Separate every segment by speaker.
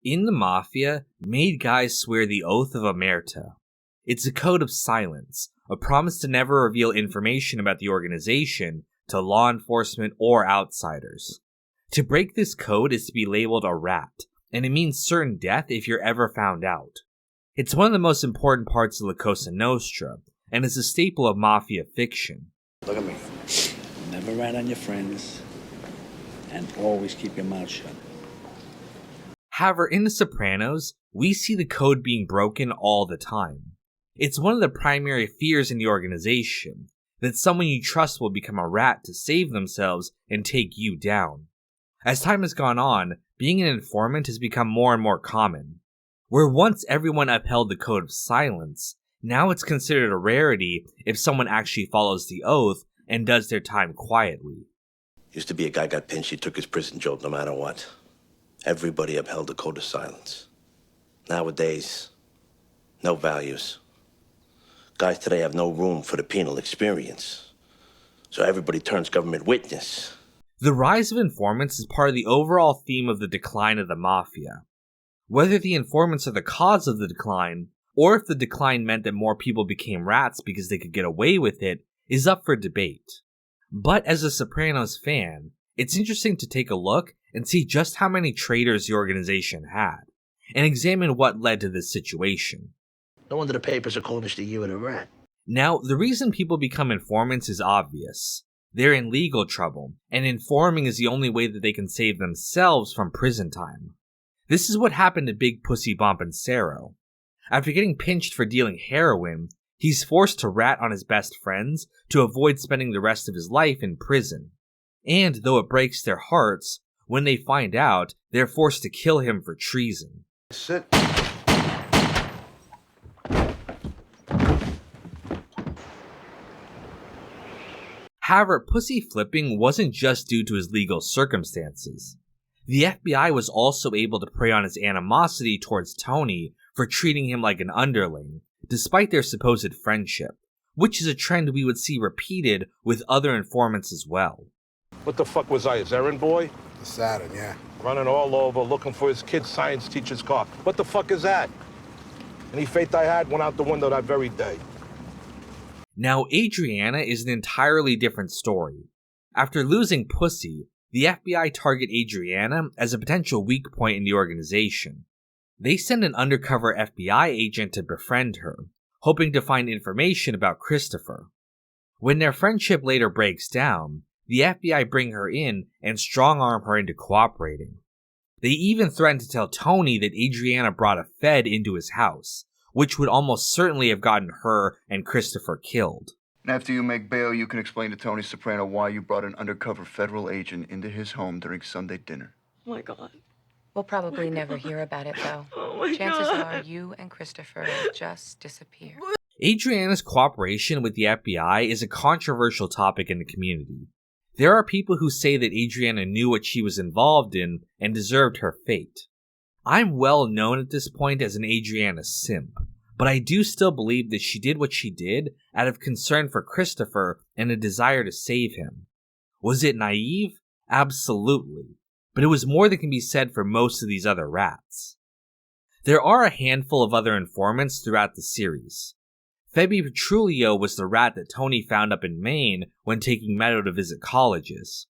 Speaker 1: In the Mafia, made guys swear the Oath of Omerta. It's a code of silence, a promise to never reveal information about the organization to law enforcement or outsiders. To break this code is to be labeled a rat, and it means certain death if you're ever found out. It's one of the most important parts of La Cosa Nostra, and is a staple of Mafia fiction.
Speaker 2: Look at me. Never rat on your friends, and always keep your mouth shut.
Speaker 1: However, in The Sopranos, we see the code being broken all the time. It's one of the primary fears in the organization, that someone you trust will become a rat to save themselves and take you down. As time has gone on, being an informant has become more and more common. Where once everyone upheld the code of silence, now it's considered a rarity if someone actually follows the oath and does their time quietly.
Speaker 3: Used to be a guy got pinched, he took his prison job no matter what. Everybody upheld the code of silence. Nowadays, no values. Guys today have no room for the penal experience. So everybody turns government witness.
Speaker 1: The rise of informants is part of the overall theme of the decline of the Mafia. Whether the informants are the cause of the decline, or if the decline meant that more people became rats because they could get away with it, is up for debate. But as a Sopranos fan, it's interesting to take a look and see just how many traitors the organization had, and examine what led to this situation.
Speaker 3: No wonder the papers are calling us the year of the rat.
Speaker 1: Now, the reason people become informants is obvious. They're in legal trouble, and informing is the only way that they can save themselves from prison time. This is what happened to Big Pussy Bompancero. After getting pinched for dealing heroin, he's forced to rat on his best friends to avoid spending the rest of his life in prison. And though it breaks their hearts, when they find out, they're forced to kill him for treason.
Speaker 4: Sit.
Speaker 1: However, pussy flipping wasn't just due to his legal circumstances. The FBI was also able to prey on his animosity towards Tony for treating him like an underling, despite their supposed friendship, which is a trend we would see repeated with other informants as well.
Speaker 4: What the fuck was I, his errand boy?
Speaker 5: The Saturn, yeah.
Speaker 4: Running all over, looking for his kid's science teacher's car. What the fuck is that? Any faith I had went out the window that very day.
Speaker 1: Now, Adriana is an entirely different story. After losing Pussy, the FBI target Adriana as a potential weak point in the organization. They send an undercover FBI agent to befriend her, hoping to find information about Christopher. When their friendship later breaks down, the FBI bring her in and strong-arm her into cooperating. They even threaten to tell Tony that Adriana brought a Fed into his house, which would almost certainly have gotten her and Christopher killed.
Speaker 6: And after you make bail, you can explain to Tony Soprano why you brought an undercover federal agent into his home during Sunday dinner.
Speaker 7: Oh my God.
Speaker 8: We'll probably never hear about it, though. Chances are you and Christopher will just disappear.
Speaker 1: Adriana's cooperation with the FBI is a controversial topic in the community. There are people who say that Adriana knew what she was involved in and deserved her fate. I'm well known at this point as an Adriana simp, but I do still believe that she did what she did out of concern for Christopher and a desire to save him. Was it naive? Absolutely. But it was more than can be said for most of these other rats. There are a handful of other informants throughout the series. Febby Petrulio was the rat that Tony found up in Maine when taking Meadow to visit colleges.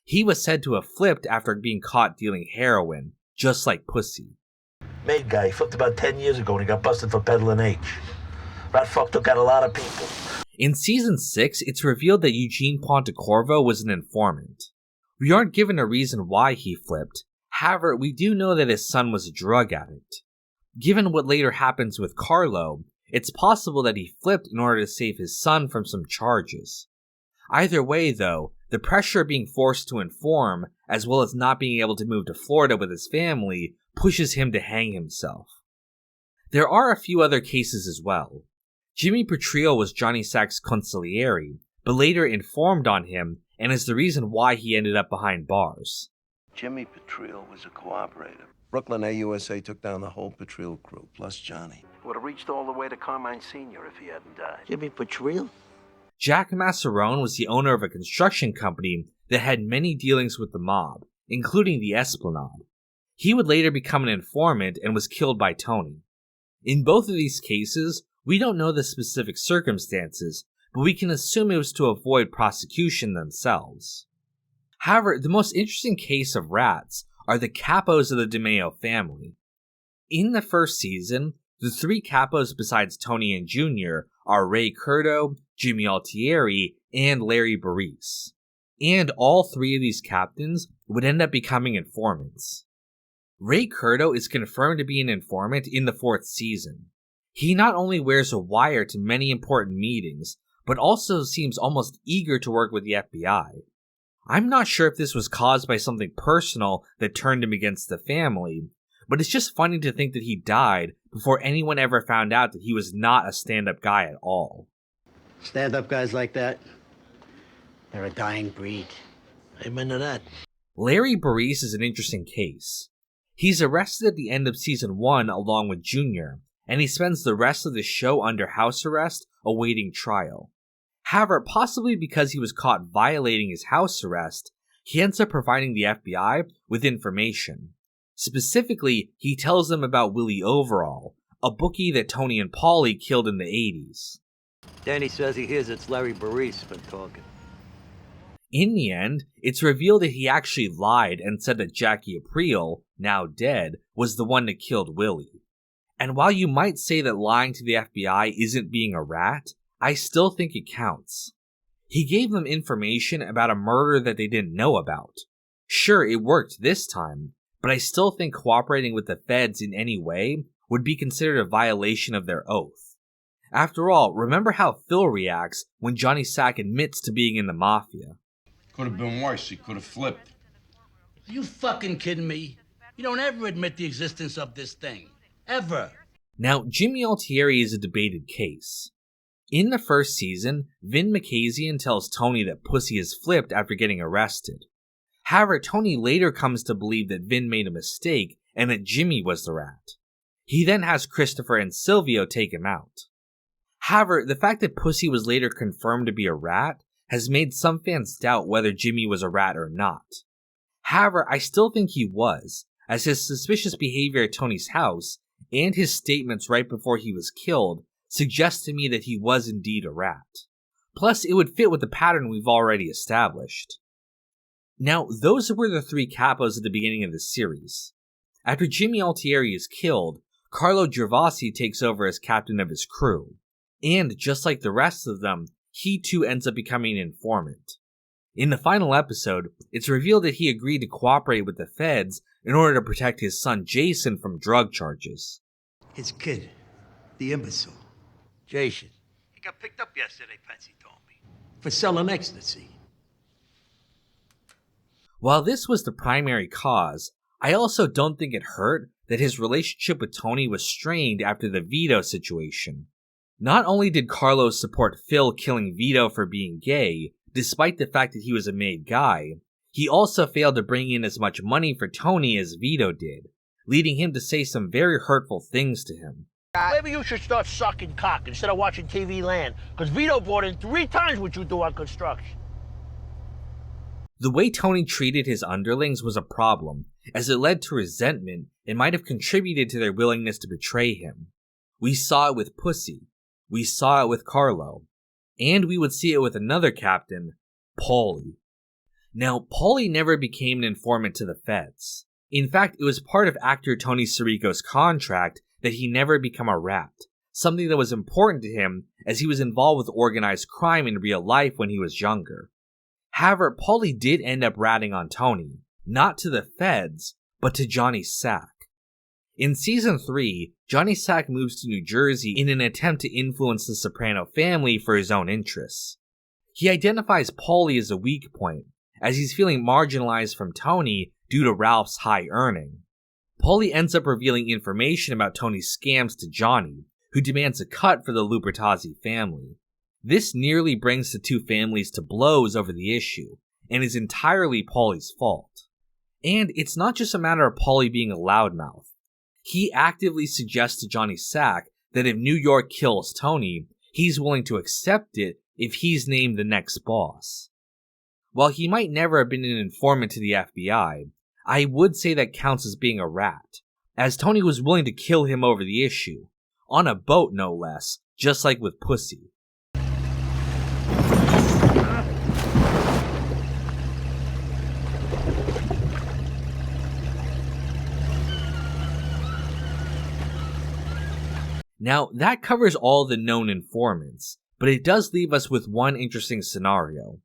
Speaker 1: He was said to have flipped after being caught dealing heroin, just like Pussy.
Speaker 3: Made guy, he flipped about 10 years ago and he got busted for peddling H. Rat fuck took out a lot of people.
Speaker 1: In Season 6, it's revealed that Eugene Pontecorvo was an informant. We aren't given a reason why he flipped, however, we do know that his son was a drug addict. Given what later happens with Carlo, it's possible that he flipped in order to save his son from some charges. Either way, though, the pressure of being forced to inform, as well as not being able to move to Florida with his family, pushes him to hang himself. There are a few other cases as well. Jimmy Petrillo was Johnny Sack's consigliere, but later informed on him and is the reason why he ended up behind bars.
Speaker 3: Jimmy Petrillo was a cooperator.
Speaker 5: Brooklyn AUSA took down the whole Patril crew, plus Johnny.
Speaker 3: Would have reached all the way to Carmine Sr. if he hadn't died. Jimmy Petrillo?
Speaker 1: Jack Massarone was the owner of a construction company that had many dealings with the mob, including the Esplanade. He would later become an informant and was killed by Tony. In both of these cases, we don't know the specific circumstances, but we can assume it was to avoid prosecution themselves. However, the most interesting case of rats are the capos of the DeMeo family. In the first season, the three capos besides Tony and Jr. are Ray Curto, Jimmy Altieri, and Larry Baris. And all three of these captains would end up becoming informants. Ray Curto is confirmed to be an informant in the fourth season. He not only wears a wire to many important meetings, but also seems almost eager to work with the FBI. I'm not sure if this was caused by something personal that turned him against the family, but it's just funny to think that he died before anyone ever found out that he was not a stand-up guy at all.
Speaker 7: Stand-up guys like that, they're a dying breed.
Speaker 3: Amen to that.
Speaker 1: Larry Baris is an interesting case. He's arrested at the end of season 1 along with Junior, and he spends the rest of the show under house arrest awaiting trial. However, possibly because he was caught violating his house arrest, he ends up providing the FBI with information. Specifically, he tells them about Willie Overall, a bookie that Tony and Paulie killed in the 80s.
Speaker 7: Danny says he hears it's Larry Baris been talking.
Speaker 1: In the end, it's revealed that he actually lied and said that Jackie Aprile, now dead, was the one that killed Willie. And while you might say that lying to the FBI isn't being a rat, I still think it counts. He gave them information about a murder that they didn't know about. Sure, it worked this time, but I still think cooperating with the feds in any way would be considered a violation of their oath. After all, remember how Phil reacts when Johnny Sack admits to being in the Mafia.
Speaker 9: Could have been worse. He could have flipped.
Speaker 10: Are you fucking kidding me? You don't ever admit the existence of this thing. Ever.
Speaker 1: Now, Jimmy Altieri is a debated case. In the first season, Vin Makazian tells Tony that Pussy is flipped after getting arrested. However, Tony later comes to believe that Vin made a mistake and that Jimmy was the rat. He then has Christopher and Silvio take him out. However, the fact that Pussy was later confirmed to be a rat has made some fans doubt whether Jimmy was a rat or not. However, I still think he was, as his suspicious behavior at Tony's house and his statements right before he was killed suggest to me that he was indeed a rat. Plus, it would fit with the pattern we've already established. Now, those were the three capos at the beginning of the series. After Jimmy Altieri is killed, Carlo Gervasi takes over as captain of his crew, and just like the rest of them, he too ends up becoming an informant. In the final episode, it's revealed that he agreed to cooperate with the feds in order to protect his son Jason from drug charges.
Speaker 10: His kid, the imbecile, Jason. He got picked up yesterday, Patsy told me. For selling ecstasy.
Speaker 1: While this was the primary cause, I also don't think it hurt that his relationship with Tony was strained after the Vito situation. Not only did Carlos support Phil killing Vito for being gay, despite the fact that he was a made guy, he also failed to bring in as much money for Tony as Vito did, leading him to say some very hurtful things to him.
Speaker 10: Maybe you should start sucking cock instead of watching TV Land, because Vito brought in 3 times what you do on construction.
Speaker 1: The way Tony treated his underlings was a problem, as it led to resentment and might have contributed to their willingness to betray him. We saw it with Pussy. We saw it with Carlo. And we would see it with another captain, Paulie. Now, Paulie never became an informant to the feds. In fact, it was part of actor Tony Sirico's contract that he never become a rat, something that was important to him as he was involved with organized crime in real life when he was younger. However, Paulie did end up ratting on Tony, not to the feds, but to Johnny Sack. In season 3, Johnny Sack moves to New Jersey in an attempt to influence the Soprano family for his own interests. He identifies Paulie as a weak point, as he's feeling marginalized from Tony due to Ralph's high earning. Paulie ends up revealing information about Tony's scams to Johnny, who demands a cut for the Lupertazzi family. This nearly brings the two families to blows over the issue, and is entirely Paulie's fault. And it's not just a matter of Paulie being a loudmouth. He actively suggests to Johnny Sack that if New York kills Tony, he's willing to accept it if he's named the next boss. While he might never have been an informant to the FBI, I would say that counts as being a rat, as Tony was willing to kill him over the issue. On a boat, no less, just like with Pussy. Now, that covers all the known informants, but it does leave us with one interesting scenario.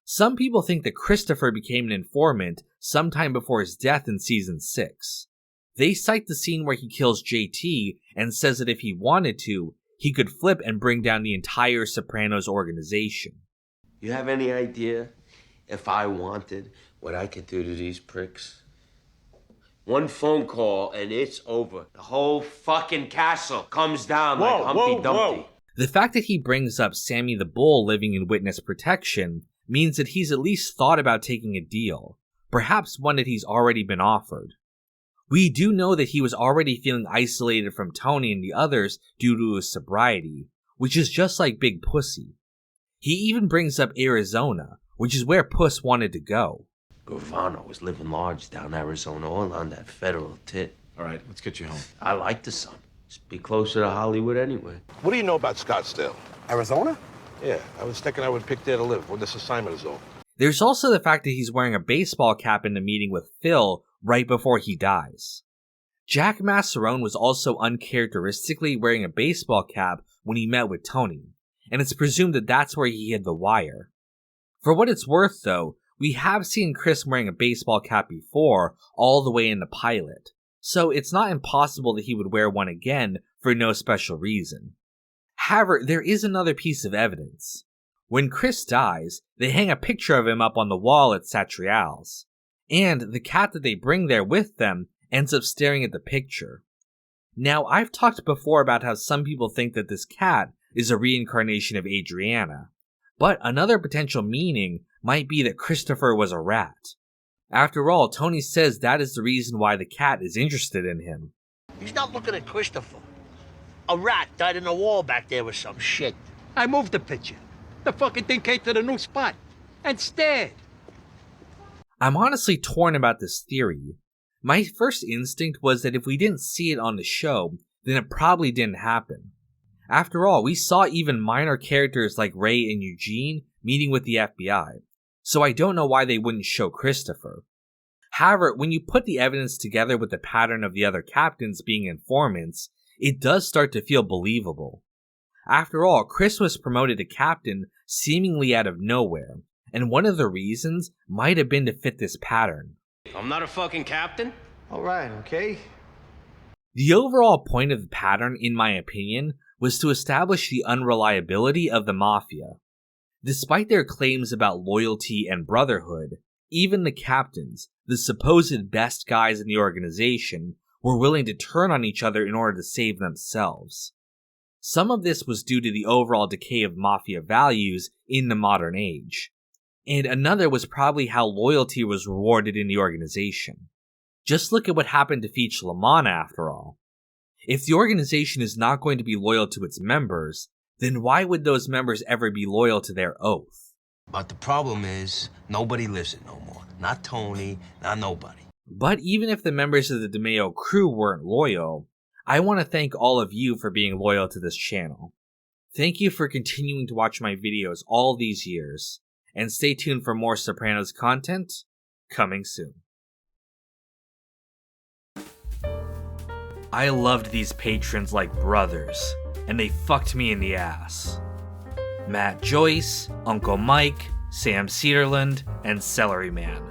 Speaker 1: Some people think that Christopher became an informant sometime before his death in Season 6. They cite the scene where he kills JT and says that if he wanted to, he could flip and bring down the entire Sopranos organization.
Speaker 10: You have any idea, if I wanted, what I could do to these pricks? One phone call and it's over. The whole fucking castle comes down like Humpty Dumpty.
Speaker 1: The fact that he brings up Sammy the Bull living in witness protection means that he's at least thought about taking a deal, perhaps one that he's already been offered. We do know that he was already feeling isolated from Tony and the others due to his sobriety, which is just like Big Pussy. He even brings up Arizona, which is where Puss wanted to go.
Speaker 10: Gravano was living large down Arizona, all on that federal tit.
Speaker 4: All right, let's get you home.
Speaker 10: I like the sun. It's be closer to Hollywood anyway.
Speaker 4: What do you know about Scottsdale?
Speaker 2: Arizona?
Speaker 4: Yeah, I was thinking I would pick there to live when this assignment is over.
Speaker 1: There's also the fact that he's wearing a baseball cap in the meeting with Phil right before he dies. Jack Masserone was also uncharacteristically wearing a baseball cap when he met with Tony, and it's presumed that that's where he hid the wire. For what it's worth, though, we have seen Chris wearing a baseball cap before, all the way in the pilot, so it's not impossible that he would wear one again for no special reason. However, there is another piece of evidence. When Chris dies, they hang a picture of him up on the wall at Satrial's, and the cat that they bring there with them ends up staring at the picture. Now, I've talked before about how some people think that this cat is a reincarnation of Adriana, but another potential meaning might be that Christopher was a rat. After all, Tony says that is the reason why the cat is interested in him.
Speaker 7: He's not looking at Christopher. A rat died in a wall back there with some shit. I moved the picture. The fucking thing came to the new spot and stared.
Speaker 1: I'm honestly torn about this theory. My first instinct was that if we didn't see it on the show, then it probably didn't happen. After all, we saw even minor characters like Ray and Eugene meeting with the FBI, so I don't know why they wouldn't show Christopher. However, when you put the evidence together with the pattern of the other captains being informants, it does start to feel believable. After all, Chris was promoted to captain seemingly out of nowhere, and one of the reasons might have been to fit this pattern.
Speaker 10: I'm not a fucking captain.
Speaker 7: All right, okay.
Speaker 1: The overall point of the pattern, in my opinion, was to establish the unreliability of the Mafia. Despite their claims about loyalty and brotherhood, even the captains, the supposed best guys in the organization, were willing to turn on each other in order to save themselves. Some of this was due to the overall decay of Mafia values in the modern age, and another was probably how loyalty was rewarded in the organization. Just look at what happened to Feach Lamana after all. If the organization is not going to be loyal to its members, then why would those members ever be loyal to their oath?
Speaker 10: But the problem is, nobody lives it no more. Not Tony, not nobody.
Speaker 1: But even if the members of the DeMeo crew weren't loyal, I want to thank all of you for being loyal to this channel. Thank you for continuing to watch my videos all these years, and stay tuned for more Sopranos content coming soon. I loved these patrons like brothers, and they fucked me in the ass. Matt Joyce, Uncle Mike, Sam Cedarland, and Celery Man.